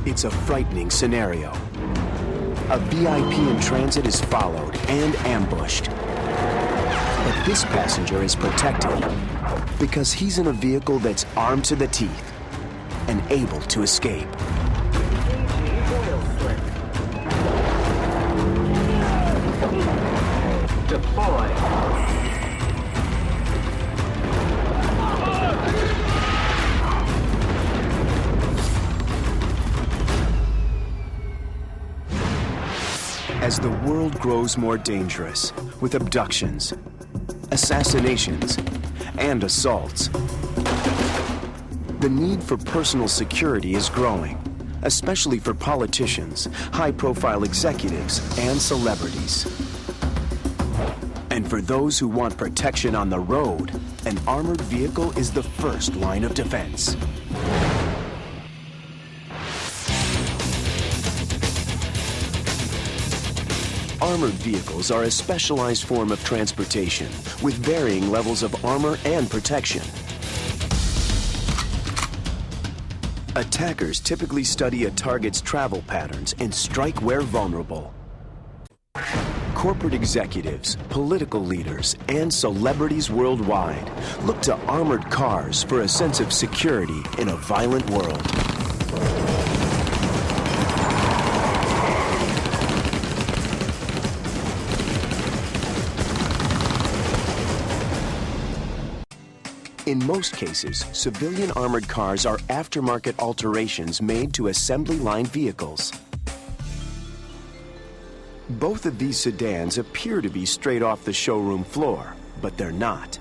It's a frightening scenario. A VIP in transit is followed and ambushed. But this passenger is protected because he's in a vehicle that's armed to the teeth and able to escape. Deploy. As the world grows more dangerous, with abductions, assassinations, and assaults, the need for personal security is growing, especially for politicians, high-profile executives, and celebrities. And for those who want protection on the road, an armored vehicle is the first line of defense. Armored vehicles are a specialized form of transportation with varying levels of armor and protection. Attackers typically study a target's travel patterns and strike where vulnerable. Corporate executives, political leaders, and celebrities worldwide look to armored cars for a sense of security in a violent world. In most cases, civilian armored cars are aftermarket alterations made to assembly line vehicles. Both of these sedans appear to be straight off the showroom floor, but they're not.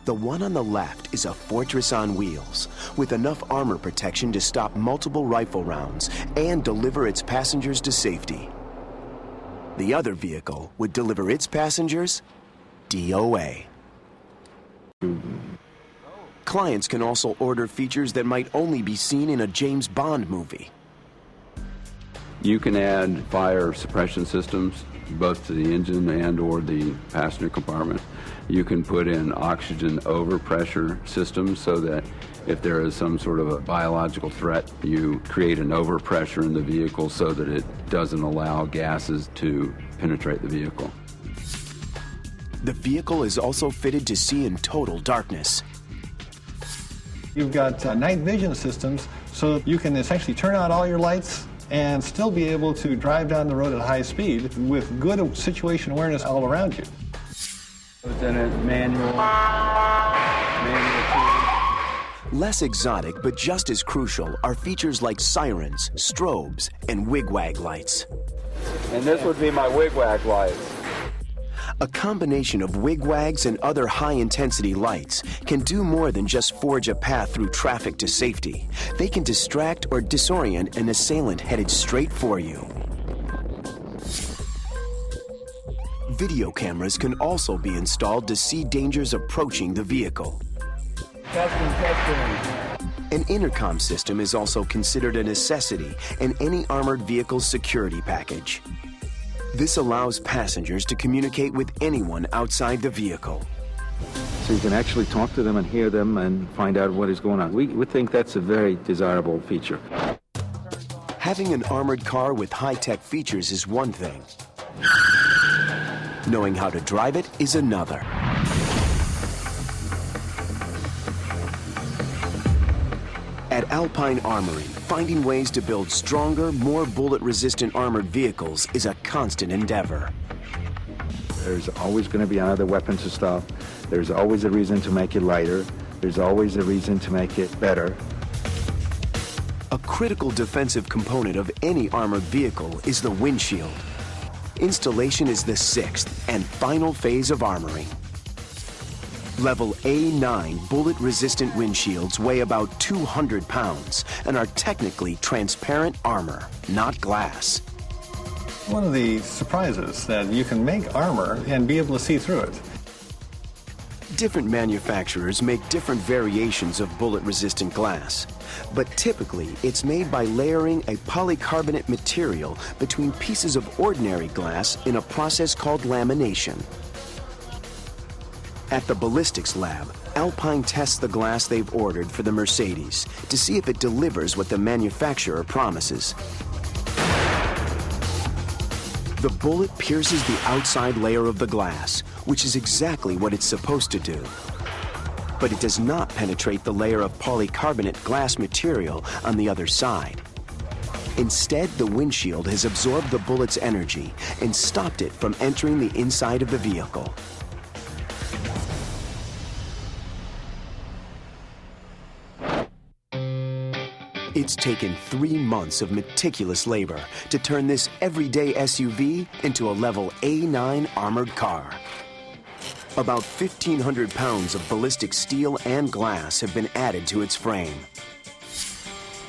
The one on the left is a fortress on wheels, with enough armor protection to stop multiple rifle rounds and deliver its passengers to safety. The other vehicle would deliver its passengers DOA. Clients can also order features that might only be seen in a James Bond movie. You can add fire suppression systems, both to the engine and or the passenger compartment. You can put in oxygen overpressure systems so that if there is some sort of a biological threat, you create an overpressure in the vehicle so that it doesn't allow gases to penetrate the vehicle. The vehicle is also fitted to see in total darkness. You've got night vision systems, so you can essentially turn out all your lights and still be able to drive down the road at high speed with good situation awareness all around you. Lieutenant, manual Less exotic, but just as crucial, are features like sirens, strobes, and wigwag lights. And this would be my wigwag lights. A combination of wigwags and other high-intensity lights can do more than just forge a path through traffic to safety. They can distract or disorient an assailant headed straight for you. Video cameras can also be installed to see dangers approaching the vehicle. Testing. An intercom system is also considered a necessity in any armored vehicle's security package. This allows passengers to communicate with anyone outside the vehicle. So you can actually talk to them and hear them and find out what is going on. We think that's a very desirable feature. Having an armored car with high-tech features is one thing. Knowing how to drive it is another. At Alpine Armory, finding ways to build stronger, more bullet-resistant armored vehicles is a constant endeavor. There's always going to be another weapon to stop. There's always a reason to make it lighter. There's always a reason to make it better. A critical defensive component of any armored vehicle is the windshield. Installation is the sixth and final phase of armoring. Level A9 bullet-resistant windshields weigh about 200 pounds and are technically transparent armor, not glass. One of the surprises that you can make armor and be able to see through it. Different manufacturers make different variations of bullet-resistant glass, but typically it's made by layering a polycarbonate material between pieces of ordinary glass in a process called lamination. At the ballistics lab, Alpine tests the glass they've ordered for the Mercedes to see if it delivers what the manufacturer promises. The bullet pierces the outside layer of the glass, which is exactly what it's supposed to do. But it does not penetrate the layer of polycarbonate glass material on the other side. Instead, the windshield has absorbed the bullet's energy and stopped it from entering the inside of the vehicle. It's taken 3 months of meticulous labor to turn this everyday SUV into a level A9 armored car. About 1,500 pounds of ballistic steel and glass have been added to its frame.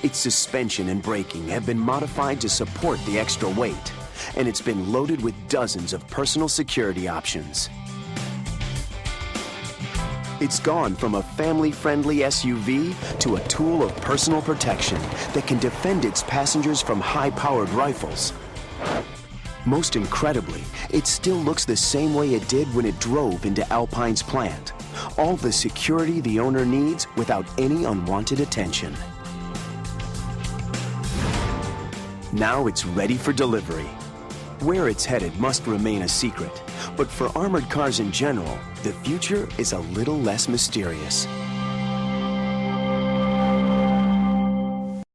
Its suspension and braking have been modified to support the extra weight, and it's been loaded with dozens of personal security options. It's gone from a family-friendly SUV to a tool of personal protection that can defend its passengers from high-powered rifles. Most incredibly, it still looks the same way it did when it drove into Alpine's plant. All the security the owner needs without any unwanted attention. Now it's ready for delivery. Where it's headed must remain a secret, but for armored cars in general, the future is a little less mysterious.